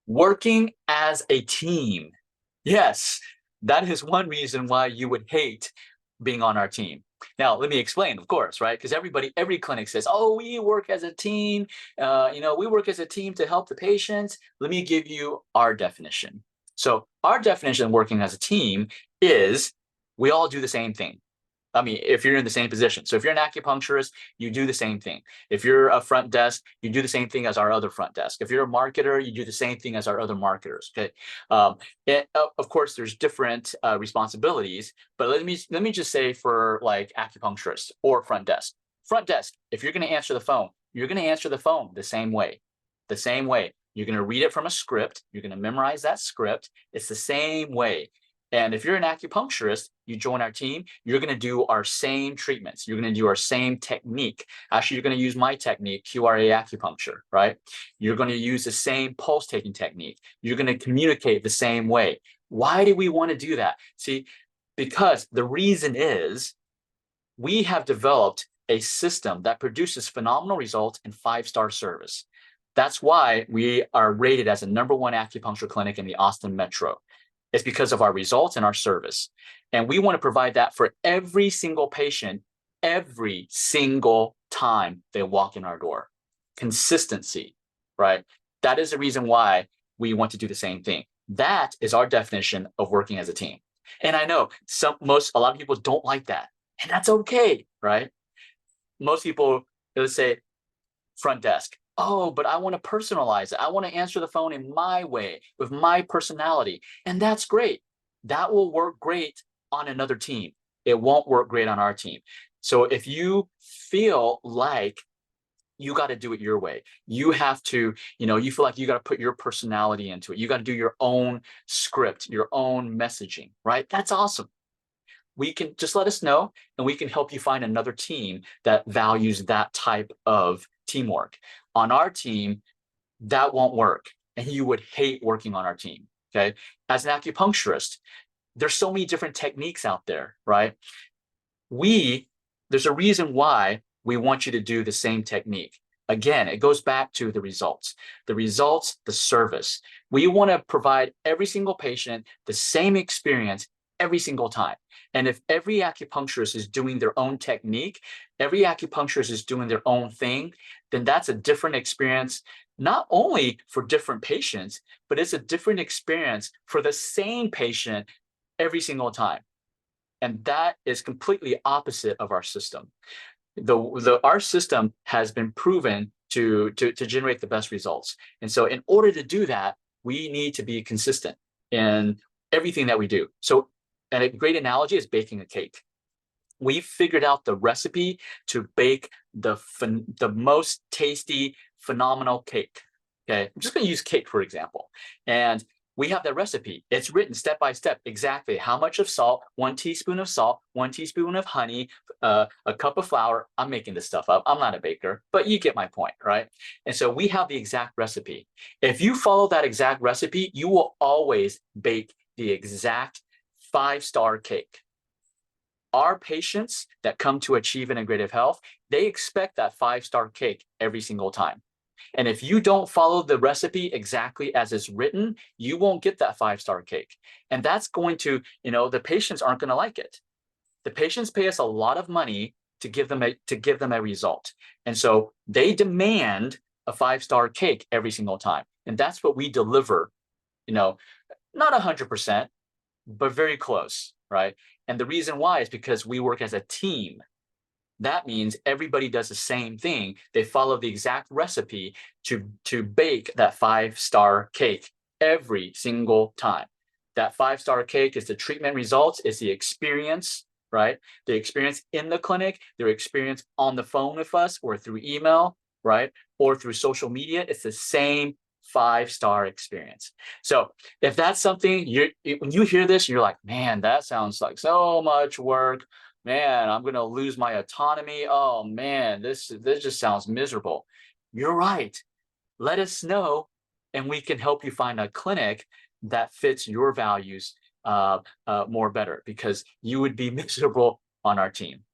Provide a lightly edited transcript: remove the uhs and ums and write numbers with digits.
Working as a team. Yes, that is one reason why you would hate being on our team. Now, let me explain, of course, right? Because every clinic says, oh, we work as a team. We work as a team to help the patients. Let me give you our definition. So our definition of working as a team is we all do the same thing. I mean, if you're in the same position. So if you're an acupuncturist, you do the same thing. If you're a front desk, you do the same thing as our other front desk. If you're a marketer, you do the same thing as our other marketers. Okay. Of course, there's different responsibilities, but let me just say for like acupuncturists or front desk. Front desk, if you're going to answer the phone, you're going to answer the phone the same way. The same way. You're going to read it from a script. You're going to memorize that script. It's the same way. And if you're an acupuncturist, you join our team, you're going to do our same treatments. You're going to do our same technique. Actually, you're going to use my technique, QRA acupuncture, right? You're going to use the same pulse taking technique. You're going to communicate the same way. Why do we want to do that? See, because the reason is we have developed a system that produces phenomenal results and 5-star service. That's why we are rated as a #1 acupuncture clinic in the Austin Metro. It's because of our results and our service. And we want to provide that for every single patient, every single time they walk in our door. Consistency, right? That is the reason why we want to do the same thing. That is our definition of working as a team. And I know a lot of people don't like that. And that's okay, right? Most people, let's say, front desk. Oh, but I want to personalize it. I want to answer the phone in my way with my personality. And that's great. That will work great on another team. It won't work great on our team. So if you feel like you got to do it your way, you have to, you feel like you got to put your personality into it. You got to do your own script, your own messaging, right? That's awesome. We can just let us know and we can help you find another team that values that type of teamwork. On our team, that won't work. And you would hate working on our team. Okay. As an acupuncturist, there's so many different techniques out there, right? There's a reason why we want you to do the same technique. Again, it goes back to the results, the service. We want to provide every single patient the same experience every single time. And if every acupuncturist is doing their own technique, every acupuncturist is doing their own thing, then that's a different experience, not only for different patients, but it's a different experience for the same patient every single time. And that is completely opposite of our system. Our system has been proven to generate the best results. And so in order to do that, we need to be consistent in everything that we do. So, and a great analogy is baking a cake. We figured out the recipe to bake the most tasty, phenomenal cake. Okay, I'm just going to use cake for example. And we have that recipe. It's written step by step, exactly how much of salt, 1 teaspoon of salt, 1 teaspoon of honey, a cup of flour. I'm making this stuff up. I'm not a baker, but you get my point, right? And so we have the exact recipe. If you follow that exact recipe, you will always bake the exact 5-star cake. Our patients that come to Achieve Integrative Health, they expect that 5-star cake every single time. And if you don't follow the recipe exactly as it's written, you won't get that 5-star cake. And that's going to, the patients aren't going to like it. The patients pay us a lot of money to give them a result. And so they demand a 5-star cake every single time. And that's what we deliver, not 100%, but very close, right? And the reason why is because we work as a team. That means everybody does the same thing. They follow the exact recipe to bake that 5-star cake every single time. That 5-star cake is the treatment results, is the experience, right? The experience in the clinic, their experience on the phone with us or through email, right? Or through social media. It's the same 5-star experience. So if that's something when you hear this, you're like, man, that sounds like so much work. Man, I'm going to lose my autonomy. Oh man, this just sounds miserable. You're right. Let us know and we can help you find a clinic that fits your values more better, because you would be miserable on our team.